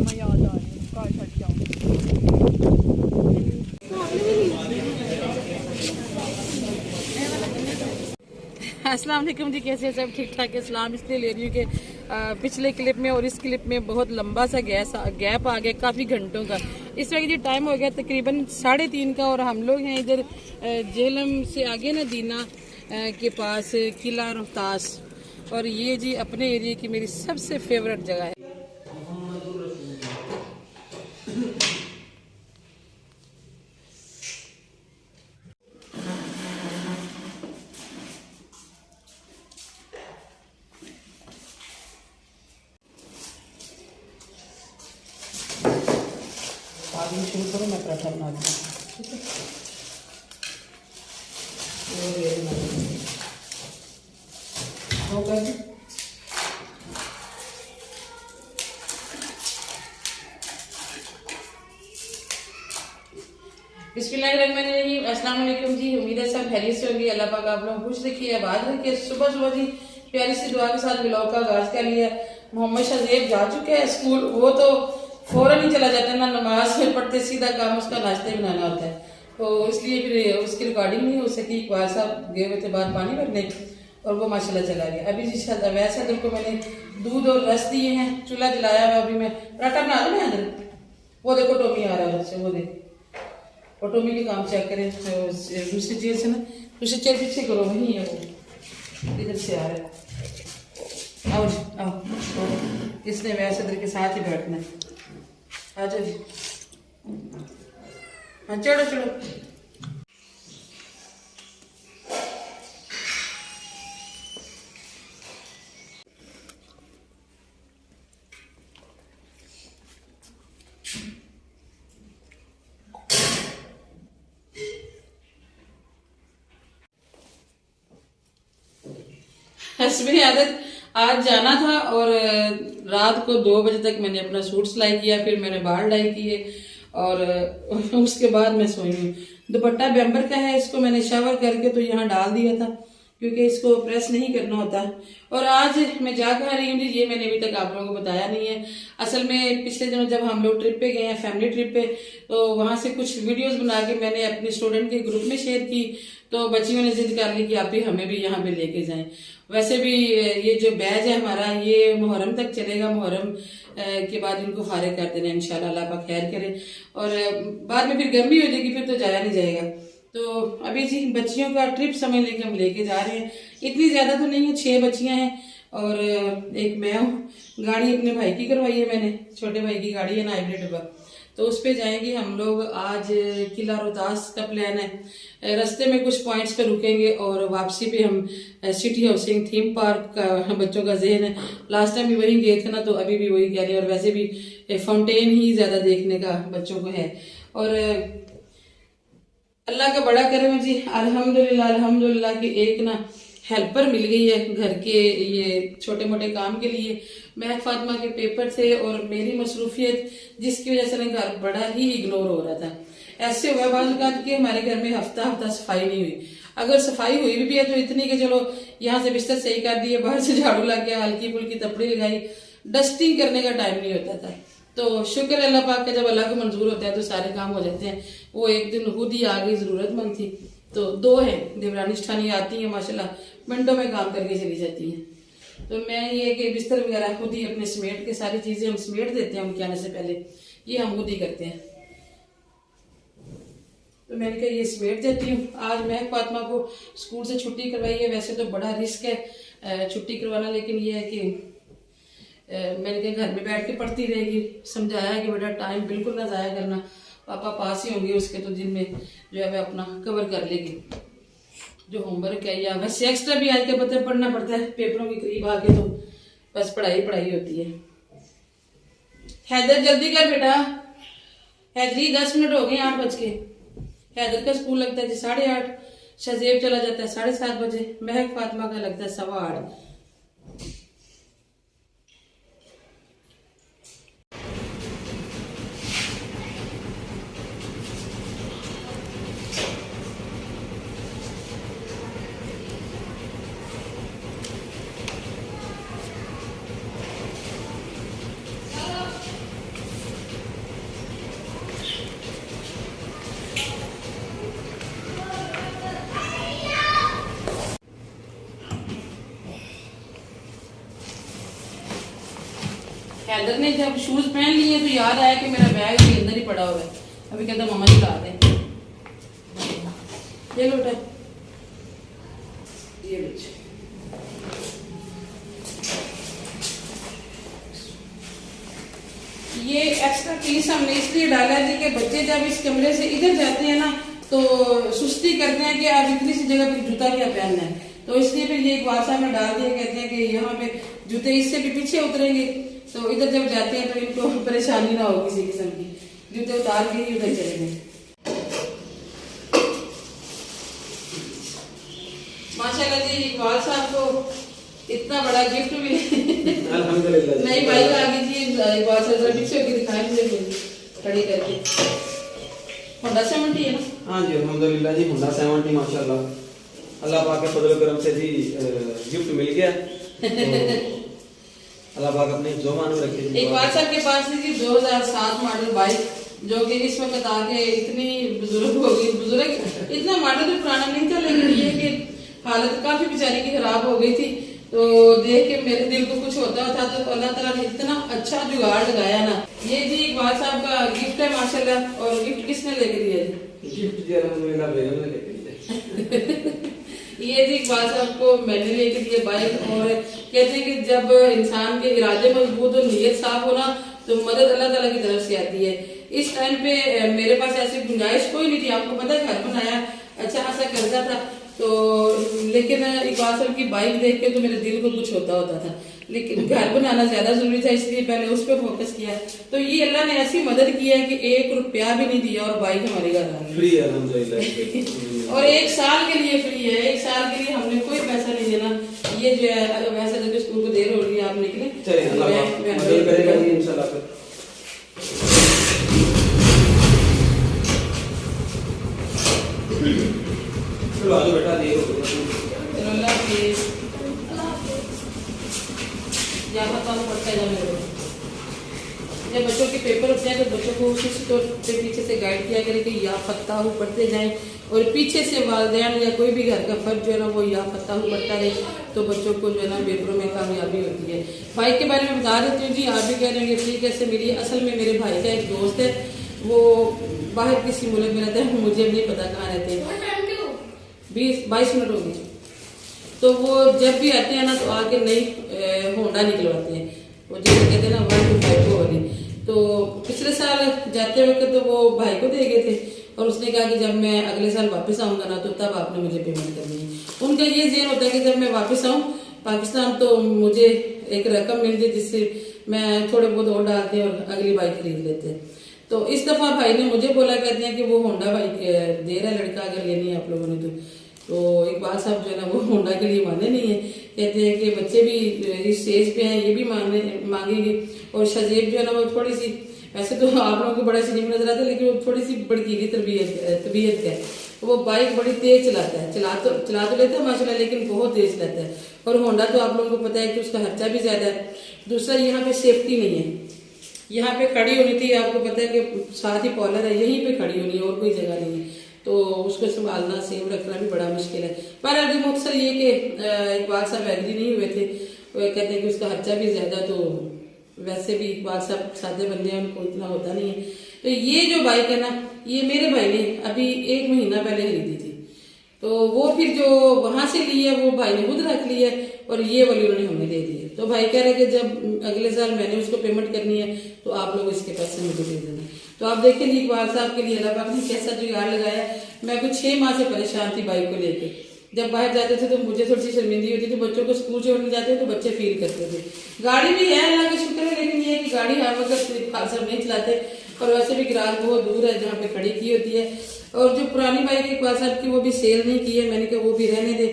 मामा याद आ रही है, घर छड़ जाऊँ। अस्सलाम वालेकुम जी, कैसे हैं सब? ठीक ठाक है। सलाम इसलिए ले रही हूँ कि पिछले क्लिप में और इस क्लिप में बहुत लंबा सा गैप आ गया, काफ़ी घंटों का। इस वक्त ये टाइम हो गया तकरीबन 3:30 का और हम लोग हैं इधर जेहलम से आगे ना दीना के पास किला रोहतास। और ये जी अपने एरिया की मेरी सबसे फेवरेट जगह है। आगे शुरू करो, मैं पराठा बना दूँ। ठीक है, होगा जी। बिस्मिल्लाहिर्रहमानिर्रहीम। अस्सलाम वालेकुम जी, उम्मीद है सब खैरियत से होंगे। अल्लाह पाक आप लोग खुश रखिए, आबाद रखिए। सुबह सुबह जी प्यारी सी दुआ के साथ ब्लॉग का आगाज कर लिया। मोहम्मद शहजेब जा चुके हैं स्कूल। वो तो फौरन ही चला जाता है, ना नमाज पढ़ते सीधा काम उसका नाश्ते बनाना होता है, तो इसलिए फिर उसकी रिकॉर्डिंग नहीं हो सकी। इकबाल साहब गए हुए थे बाहर पानी भरने और वो माशाल्लाह चला गया। अभी जी वैसे दिल को मैंने दूध और रस दिए हैं, चूल्हा जलाया हुआ। अभी मैं पराठा बना लूँ ना इधर। वो देखो टोमी आ रहा है बच्चे, वो देखो ऑटोमी के काम चेक करें। दूसरी चेयर से ना, दूसरी चेयर पीछे करो, वही है वो, इधर से आ रहा है। आओ जी आओ, इसने वैसे इधर के साथ ही बैठना है। आ जाओ जी, हाँ चढ़ो चढ़ो। हस्बे आदत आज जाना था और रात को 2 बजे तक मैंने अपना सूट सिलाई किया, फिर मैंने बाल डाई किए और उसके बाद मैं सोई हूँ। दुपट्टा बेम्बर का है, इसको मैंने शावर करके तो यहाँ डाल दिया था क्योंकि इसको प्रेस नहीं करना होता। और आज मैं जा कर रही हूँ, ये मैंने अभी तक आप लोगों को बताया नहीं है। असल में पिछले दिनों जब हम लोग ट्रिप पे गए हैं, फैमिली ट्रिप पे, तो वहाँ से कुछ वीडियोस बना के मैंने अपने स्टूडेंट के ग्रुप में शेयर की, तो बच्चियों ने जिद कर ली कि आप भी हमें भी यहाँ पे लेके जाएं। वैसे भी ये जो बैच है हमारा, ये मुहर्रम तक चलेगा। मुहर्रम के बाद इनको फारिग कर देना इंशाल्लाह, अल्लाह पाक खैर करे। और बाद में फिर गर्मी हो जाएगी, फिर तो जाया नहीं जाएगा। तो अभी जी बच्चियों का ट्रिप समझ लेके हम लेके जा रहे हैं। इतनी ज्यादा तो नहीं है, 6 बच्चियां हैं और एक मैं हूँ। गाड़ी अपने भाई की करवाई है मैंने, छोटे भाई की गाड़ी है ना, हाइब्रिड डब्बा, तो उस पे जाएंगे हम लोग। आज किला रोहतास का प्लान है। रास्ते में कुछ पॉइंट्स पे रुकेंगे और वापसी पे हम सिटी हाउसिंग थीम पार्क का बच्चों का जहन है। लास्ट टाइम भी वही गए थे ना, तो अभी भी वही कह रहे हैं। और वैसे भी फाउंटेन ही ज्यादा देखने का बच्चों को है। और अल्लाह का बड़ा करम जी, अल्हम्दुलिल्लाह अल्हम्दुलिल्लाह की एक ना हेल्पर मिल गई है घर के ये छोटे मोटे काम के लिए। महक फातिमा के पेपर थे और मेरी मसरूफियत, जिसकी वजह से ना घर बड़ा ही इग्नोर हो रहा था। ऐसे हुआ बात कि हमारे घर में हफ्ता हफ्ता सफाई नहीं हुई। अगर सफाई हुई भी है तो इतनी कि चलो यहाँ से बिस्तर सही कर दिए, बाहर से झाड़ू लग गया, हल्की फुल्की तपड़ी लगाई, डस्टिंग करने का टाइम नहीं होता था। तो शुक्र है अल्लाह पाक का, जब अल्लाह को मंजूर होता है तो सारे काम हो जाते हैं। वो एक दिन खुद ही आ गई, जरूरतमंद थी। तो 2 है देवरानी ठानी आती है माशाल्लाह, मिनटों में काम करके चली जाती है। तो मैं ये कि बिस्तर वगैरह खुद ही अपने समेट के, सारी चीजें हम समेट देते हैं उनके आने से पहले, ये हम खुद ही करते हैं। तो मैंने कहा ये समेट देती हूँ। आज महक फातिमा को स्कूल से छुट्टी करवाई है। वैसे तो बड़ा रिस्क है छुट्टी करवाना, लेकिन ये है कि मैंने कहा घर में बैठ के पढ़ती रहेगी। समझाया कि बेटा टाइम बिल्कुल ना जाया करना, पापा पास ही होंगे उसके, तो दिन में जो है वह अपना कवर कर लेगी जो होमवर्क है। या वैसे एक्स्ट्रा भी आज के पता पढ़ना पड़ता है, पेपरों के करीब आके तो बस पढ़ाई पढ़ाई होती है। हैदर जल्दी कर बेटा, हैदरी 10 मिनट हो गए, 8 बज के। हैदर का स्कूल लगता है जी 8:30, शहजेब चला जाता है 7:30 बजे, महक फातिमा का लगता है 8:15। हैदर ने जब शूज पहन लिए तो याद आया कि मेरा बैग भी अंदर ही पड़ा हुआ है। अभी कहता मम्मा जी ला दें, ये लो बेटा, ये लीजिए। ये एक्स्ट्रा पीस हमने इसलिए डाला है कि बच्चे जब इस कमरे से इधर जाते हैं ना तो सुस्ती करते हैं कि अब इतनी सी जगह पे जूता क्या पहनना है, तो इसलिए फिर ये एक वासा में डाल दिया। कहते हैं कि यहाँ पे जूते इससे भी पीछे उतरेंगे तो इधर जब जाते हैं तो इनको परेशानी ना हो किसी किस्म की, जूते उतार के ही उधर चले गए। माशाल्लाह जी इकबाल साहब को इतना बड़ा गिफ्ट भी अल्हम्दुलिल्लाह। नहीं भाई आगे जी इकबाल साहब जरा पीछे होकर दिखाएं मुझे खड़ी करके। होंडा 70 है ना? हाँ जी अल्हम्दुलिल्लाह जी, होंडा 70 माशाल्लाह, अल्लाह पाक के फजल करम से जी गिफ्ट मिल गया। अल्लाह पाक अपने जो मान रखे। इकबाल साहब के पास जी 2007 मॉडल बाइक जो कि इस वक्त आके इतनी बुजुर्ग हो गई, बुजुर्ग इतना मॉडल भी पुराना नहीं था लेकिन ये कि हालत काफी बेचारी की खराब हो गई थी। तो देख के मेरे दिल को कुछ होता था, तो अल्लाह ताला ने इतना अच्छा जुगाड़ लगाया ना। ये जी इकबाल साहब का गिफ्ट है माशाल्लाह। और गिफ्ट किसने लेके दिया जी? गिफ्ट जी अल्हम्दुलिल्लाह बेगम ने लेके दिया। ये जी इकबाल साहब को मैंने लेके दिया बाइक। और कहते हैं कि जब इंसान के इरादे मजबूत और नीयत साफ हो ना तो मदद अल्लाह ताला की तरफ से आती है। इस टाइम पे मेरे पास ऐसी गुंजाइश कोई नहीं थी, आपको पता है घर बनाया, अच्छा खासा कर्जा था, तो लेकिन इकबाल साहब की बाइक देख के तो मेरे दिल को कुछ होता था, लेकिन घर बनाना ज्यादा जरूरी था इसलिए पहले उस पर फोकस किया। तो ये अल्लाह ने ऐसी मदद की है कि 1 रुपया भी नहीं दिया और बाइक हमारे घर आ गई फ्री है अल्हम्दुलिल्लाह। और 1 साल के लिए फ्री है, 1 साल के लिए हमने कोई पैसा नहीं देना। ये जो है वैसे जब स्कूल को देर हो रही है आप निकले मदद करेगा इंशाल्लाह। चलो आज बेटा देर हो गई, अल्लाह हाफिज़। या पता नहीं पड़ता है मेरे को जब बच्चों के पेपर होते हैं तो बच्चों को उसी के पीछे से गाइड किया करें कि या फत्ताहू पढ़ते जाएं और पीछे से वालिदैन या कोई भी घर का फर्ज जो है ना वो या फत्ताहू पढ़ता रहे तो बच्चों को जो है ना पेपरों में कामयाबी होती है। भाई के बारे में बता देती हूँ जी, आप भी कह रहे हैं कि कैसे मिली। असल में मेरे भाई का एक दोस्त है, वो बाहर किसी मुल्क में रहता है, मुझे नहीं पता कहाँ रहते हैं, 20-22 मिनट हो गए। तो वो जब भी आते हैं ना तो आके नई होंडा निकलवाते हैं, वो जैसे कहते हैं ना 125 वाली। तो पिछले साल जाते वक्त तो वो भाई को दे गए थे और उसने कहा कि जब मैं अगले साल वापस आऊंगा ना तो तब आपने मुझे पेमेंट करनी है। उनका ये ज़हन होता है कि जब मैं वापस आऊँ पाकिस्तान तो मुझे एक रकम मिल जाए जिससे मैं थोड़े बहुत और डाल के और अगली बाइक खरीद लेते हैं। तो इस दफा भाई ने मुझे बोला, कहते हैं कि वो होंडा बाइक दे रहा है लड़का, अगर लेनी है आप लोगों ने तो इकबाल साहब जो है ना वो होंडा के लिए माने नहीं है। कहते हैं कि बच्चे भी इस स्टेज पे हैं, ये भी मांगेंगे। और शजीब जो है ना वो थोड़ी सी, वैसे तो आप लोगों को बड़ा शजीब नजर आता है लेकिन वो थोड़ी सी भड़कीली तबीयत है। वो बाइक बड़ी तेज चलाता है, चला तो लेता है माशाल्लाह लेकिन बहुत तेज चलाता है। और होंडा तो आप लोगों को पता है कि उसका खर्चा भी ज्यादा है। दूसरा यहाँ पे सेफ्टी नहीं है, यहाँ पे खड़ी होनी थी, आपको पता है कि साथ ही कॉलर है, यहीं पे खड़ी होनी है और कोई जगह नहीं है, तो उसको संभालना सेव रखना भी बड़ा मुश्किल है। पर अभी मुख्तसर ये कि इकबाल साहब एग्री नहीं हुए थे, वो कहते हैं कि उसका खर्चा भी ज्यादा, तो वैसे भी इकबाल साहब सादे बंदे हैं, उनको इतना होता नहीं है। तो ये जो बाइक है ना ये मेरे भाई ने अभी 1 महीना पहले खरीदी थी, तो वो फिर जो वहां से ली है वो भाई ने खुद रख ली है और ये वाली उन्होंने हमें दे दी है। तो भाई कह रहे कि जब अगले साल मैंने उसको पेमेंट करनी है तो आप लोग इसके पैसे मुझे दे देना। तो आप देखिए जी इकबाल साहब के लिए अल्लाह पाक ने कैसा जुगाड़ लगाया। मैं कुछ 6 माह से परेशान थी बाइक को लेके, जब बाहर जाते थे तो मुझे थोड़ी सी शर्मिंदी होती थी, बच्चों को स्कूल छोड़ने जाते तो बच्चे फील करते थे। गाड़ी भी है अल्लाह का शुक्र है, लेकिन ये है कि गाड़ी हर वक्त खालसा नहीं चलाते और वैसे भी गराज बहुत दूर है जहाँ पे खड़ी की होती है। और जो पुरानी बाइक है इकबाल साहब की वो भी सेल नहीं की है, मैंने कहा वो भी रहने दे,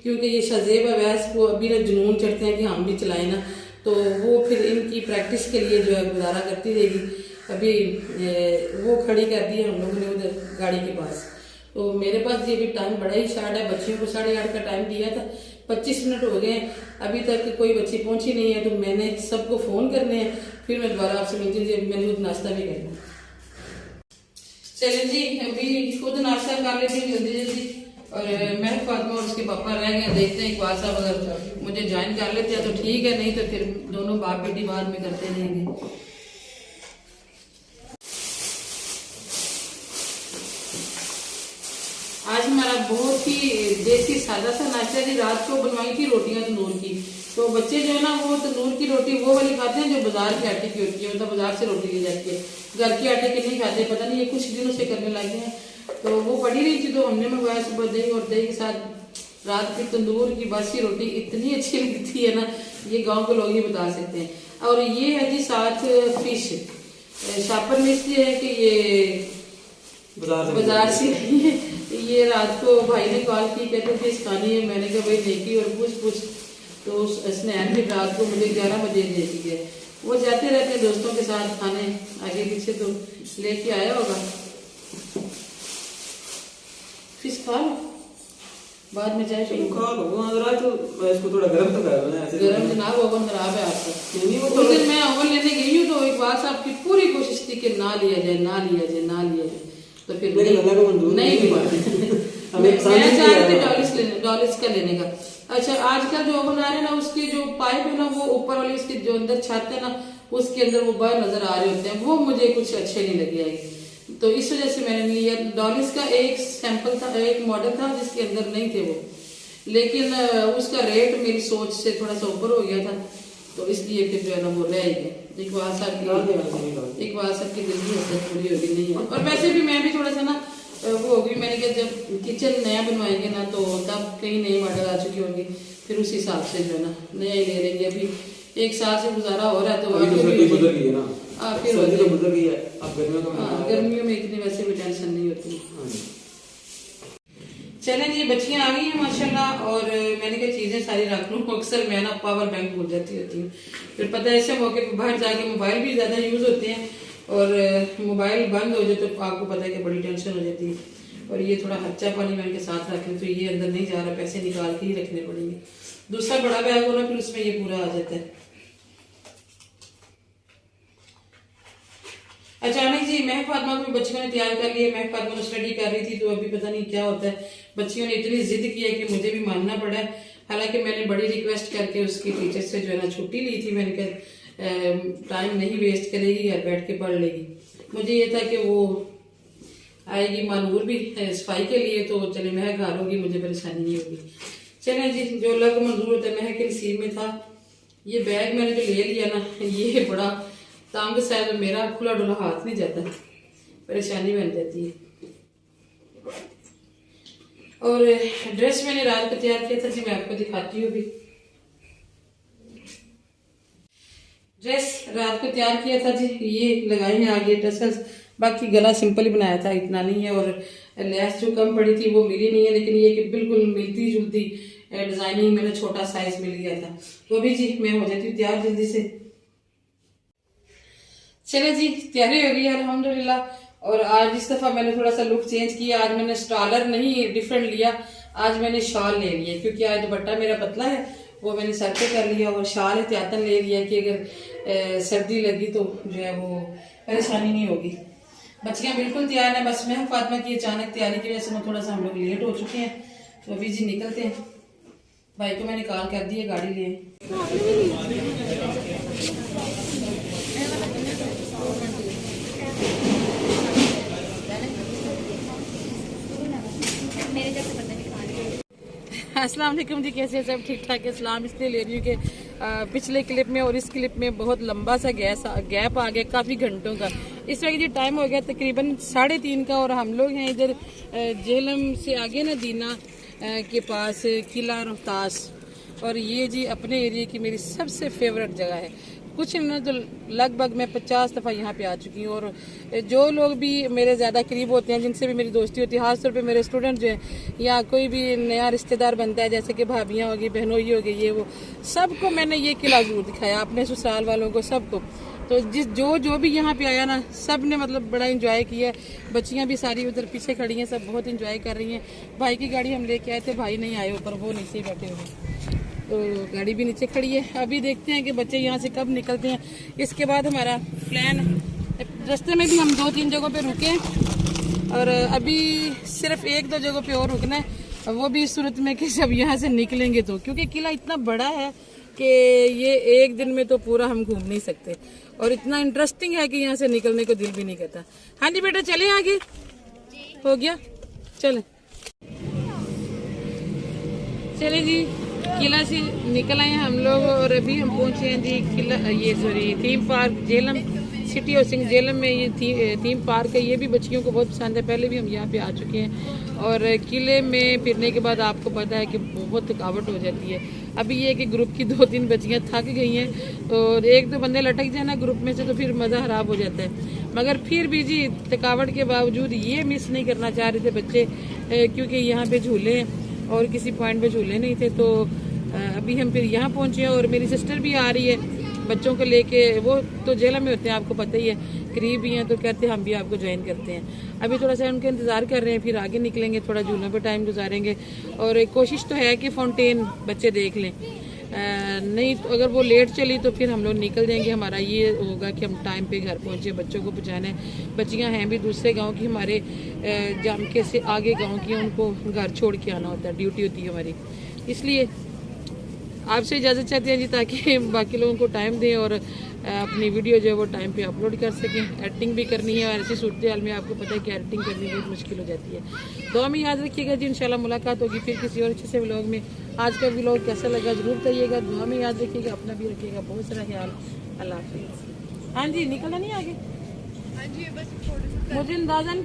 क्योंकि ये शजेब अवैस को अभी ना जुनून चढ़ते हैं कि हम भी चलाए ना, तो वो फिर इनकी प्रैक्टिस के लिए जो है गुजारा करती रहेगी। अभी वो खड़ी कर दी है हम लोगों ने उधर गाड़ी के पास। तो मेरे पास ये भी टाइम बड़ा ही शार्ट है, बच्चियों को 8:30 का टाइम दिया था, 25 मिनट हो गए अभी तक कोई बच्ची पहुंची नहीं है, तो मैंने सबको फोन करने हैं, फिर मैं दोबारा आपसे मिलती हूँ, मैंने खुद नाश्ता भी करना। चलिए जी अभी खुद नाश्ता कर लेती हूँ जल्दी जल्दी, और महक फातिमा और उसके पापा रह गए। देखते हैं इकबाल साहब अगर मुझे ज्वाइन कर लेते हैं तो ठीक है, नहीं तो फिर दोनों बाप बेटी बाद में करते रहेंगे। आज हमारा बहुत ही देसी सादा सा नाश्ता जी। रात को बनवाई थी रोटियां तंदूर की, तो बच्चे जो है ना वो तंदूर की रोटी वो वाली खाते हैं जो बाजार के आटे की होती है, मतलब बाजार से रोटी ली जाती है, घर के आटे की नहीं खाते। पता नहीं ये कुछ दिनों से करने लगे हैं। तो वो पड़ी रही थी तो हमने मंगवाया सुबह दही, और दही के साथ रात की तंदूर की बासी रोटी इतनी अच्छी लगती है ना, ये गाँव के लोग ही बता सकते हैं। और ये है जी साथ फिश शापर में, इसलिए है कि ये बाजार से नहीं है। ये रात को भाई ने कॉल की, कहते थे इस खानी है। मैंने कहा भाई देखी और पूछ तो उसने भी रात को मुझे 11 बजे दे दी है। वो जाते रहते हैं दोस्तों के साथ खाने आगे पीछे, तो लेके आया होगा। फिश खा लो, बाद में चाय पी खा लो। तो इसको थोड़ा गर्म तो कर दो, ऐसे गर्म जनाब ओवन खराब है आपका। उस दिन मैं ओवन लेने गई हूँ तो इकबाल साहब की पूरी कोशिश थी कि ना लिया जाए, ना लिया जाए, ना लिया जाए, तो फिर नहीं हुआ। मैं चाह रही थी डॉलिस का लेने का। अच्छा, आजकल जो ओवन आ रहे हैं ना, उसके जो पाइप है ना वो ऊपर वाली उसके जो अंदर छत है ना उसके अंदर वो बाहर नजर आ रहे होते हैं, वो मुझे कुछ अच्छे नहीं लगे। तो इस वजह से मैंने लिया। डॉलिस का एक सैंपल था, एक मॉडल था जिसके अंदर नहीं थे वो, लेकिन उसका रेट मेरी सोच से थोड़ा सा ऊपर हो गया था, तो इसलिए फिर जो है ना वो रह गए। इकबाल साहब की दिल की हसरत पूरी होगी नहीं है। और वैसे भी मैं भी थोड़ा सा ना वो होगी, मैंने कहा जब किचन नया बनवाएंगे ना तो तब कहीं नई मॉडल आ चुकी होगी, फिर उस हिसाब से जो है ना नया ही ले लेंगे। अभी 1 साल से गुजारा हो रहा है तो फिर गर्मियों में इतनी वैसे भी टेंशन नहीं होती। चलें जी, बच्चियां आ गई हैं माशाल्लाह, और मैंने कहा चीजें सारी रख लूँ। अक्सर मैं ना पावर बैंक भूल जाती होती हूँ, फिर पता है ऐसे मौके पर बाहर जाके मोबाइल भी ज्यादा यूज होते हैं, और मोबाइल बंद हो जाए तो आपको पता है कि बड़ी टेंशन हो जाती है। और ये थोड़ा खर्चा पानी मैं इनके साथ रख लूँ तो ये अंदर नहीं जा रहा, पैसे निकाल के ही रखने पड़ेंगे। दूसरा बड़ा बैग हो ना फिर उसमें ये पूरा आ जाता है। अचानक जी महक फातिमा को बच्चियों ने तैयार कर लिया। महक फातिमा स्टडी कर रही थी तो अभी पता नहीं क्या होता है, बच्चियों ने इतनी जिद की है कि मुझे भी मानना पड़ा है। हालांकि मैंने बड़ी रिक्वेस्ट करके उसकी टीचर से जो है ना छुट्टी ली थी। मैंने कहा टाइम नहीं वेस्ट करेगी, घर बैठ के पढ़ लेगी। मुझे ये था कि वो आएगी मानूर भी सफाई के लिए तो चले महक घर होगी, मुझे परेशानी नहीं होगी। चले जी, जो लग मंजूर होता है। महक के नसीब में था। ये बैग मैंने जो ले लिया ना ये बड़ा तंग सा है, तो मेरा खुला डुला हाथ नहीं जाता, परेशानी बन जाती है। और ड्रेस मैंने रात को तैयार किया था जी, मैं आपको दिखाती हूँ। भी ड्रेस रात को तैयार किया था जी, ये लगाए हैं आगे टसल्स, बाकी गला सिंपल ही बनाया था, इतना नहीं है। और लेस जो कम पड़ी थी वो मिली नहीं है, लेकिन ये कि बिल्कुल मिलती जुलती डिजाइनिंग मैंने छोटा साइज मिल गया था। तो अभी जी मैं हो जाती हूँ तैयार जल्दी से। चले जी, तैयारी हो गई है अल्हम्दुलिल्लाह। और आज इस दफा मैंने थोड़ा सा लुक चेंज किया। आज मैंने स्टालर नहीं डिफरेंट लिया, आज मैंने शॉल ले लिया, क्योंकि आज दुपट्टा मेरा पतला है वो मैंने सर पे कर लिया, और शाल एहतियातन ले लिया कि अगर सर्दी लगी तो जो है वो परेशानी नहीं होगी। बच्चियां बिल्कुल तैयार है, बस महक फातिमा की अचानक तैयारी की वजह से थोड़ा सा हम लोग लेट हो चुके हैं, तो अभी जी निकलते हैं। भाई को मैंने कॉल कर दी है गाड़ी ले। अस्सलाम वालेकुम जी, कैसे सब ठीक ठाक है। सलाम इसलिए ले रही हूँ कि पिछले क्लिप में और इस क्लिप में बहुत लंबा सा गैप आ गया, काफ़ी घंटों का। इस वक्त ये टाइम हो गया तकरीबन 3:30 का, और हम लोग हैं इधर जेहलम से आगे ना दीना के पास किला रोहतास। और ये जी अपने एरिया की मेरी सबसे फेवरेट जगह है। कुछ ना तो लगभग मैं 50 दफ़ा यहाँ पे आ चुकी हूँ। और जो लोग भी मेरे ज़्यादा करीब होते हैं, जिनसे भी मेरी दोस्ती होती है, खासतौर पे मेरे स्टूडेंट जो हैं या कोई भी नया रिश्तेदार बनता है, जैसे कि भाभियाँ होगी, बहनोई हो गई, ये वो सबको मैंने ये किला ज़रूर दिखाया, अपने ससुराल वालों को सबको। तो जो भी यहाँ पे आया ना सब ने मतलब बड़ा इंजॉय किया। बच्चियाँ भी सारी उधर पीछे खड़ी हैं, सब बहुत इंजॉय कर रही हैं। भाई की गाड़ी हम लेके आए थे, भाई नहीं आए ऊपर, वो नीचे बैठे हुए, तो गाड़ी भी नीचे खड़ी है। अभी देखते हैं कि बच्चे यहाँ से कब निकलते हैं। इसके बाद हमारा प्लान, रास्ते में भी हम 2-3 जगहों पे रुके, और अभी सिर्फ 1-2 जगहों पे और रुकना है, वो भी इस सूरत में कि जब यहाँ से निकलेंगे तो, क्योंकि किला इतना बड़ा है कि ये एक दिन में तो पूरा हम घूम नहीं सकते, और इतना इंटरेस्टिंग है कि यहाँ से निकलने को दिल भी नहीं करता। हाँ जी बेटा चले आगे, हो गया, चले चले जी, किला से निकल आए हम लोग और अभी हम पहुंचे हैं जी किला, ये sorry theme park Jhelum, city of Singh Jhelum में ये थीम पार्क है। ये भी बच्चियों को बहुत पसंद है, पहले भी हम यहाँ पे आ चुके हैं। और किले में फिरने के बाद आपको पता है कि बहुत थकावट हो जाती है। अभी ये कि ग्रुप की 2-3 बच्चियाँ थक गई हैं और 1-2 बंदे लटक जाए ना ग्रुप में से तो फिर मज़ा खराब हो जाता है। मगर फिर भी जी थकावट के बावजूद ये मिस नहीं करना चाह रहे थे बच्चे, क्योंकि यहाँ पे झूले हैं और किसी पॉइंट पे झूले नहीं थे। तो अभी हम फिर यहाँ पहुँचे और मेरी सिस्टर भी आ रही है बच्चों को लेके। वो तो झेलम में होते हैं, आपको पता ही है, करीब ही हैं, तो कहते हैं हम भी आपको ज्वाइन करते हैं। अभी थोड़ा सा उनका इंतज़ार कर रहे हैं, फिर आगे निकलेंगे, थोड़ा झूलों पे टाइम गुजारेंगे। और कोशिश तो है कि फाउंटेन बच्चे देख लें, नहीं तो अगर वो लेट चली तो फिर हम लोग निकल जाएंगे। हमारा ये होगा कि हम टाइम पे घर पहुँचे, बच्चों को पहुँचाना है। बच्चियाँ हैं भी दूसरे गाँव की, हमारे जामके से आगे गाँव की, उनको घर छोड़ के आना होता है, ड्यूटी होती है हमारी। इसलिए आपसे इजाज़त चाहते हैं जी, ताकि बाकी लोगों को टाइम दें और अपनी वीडियो जो है वो टाइम पे अपलोड कर सकें। एडिटिंग भी करनी है और ऐसी सूरत हाल में आपको पता है कि एडिटिंग करनी बहुत मुश्किल हो जाती है। तो हमें याद रखिएगा जी, इंशाल्लाह मुलाकात होगी फिर किसी और अच्छे से व्लॉग में। आज का व्लॉग कैसा लगा ज़रूर बताइएगा, दुआ में याद रखिएगा, अपना भी रखिएगा, बहुत सारा ख्याल। अल्लाह हाफिज़। हाँ जी निकलना नहीं आगे, मुझे अंदाज़ा नहीं।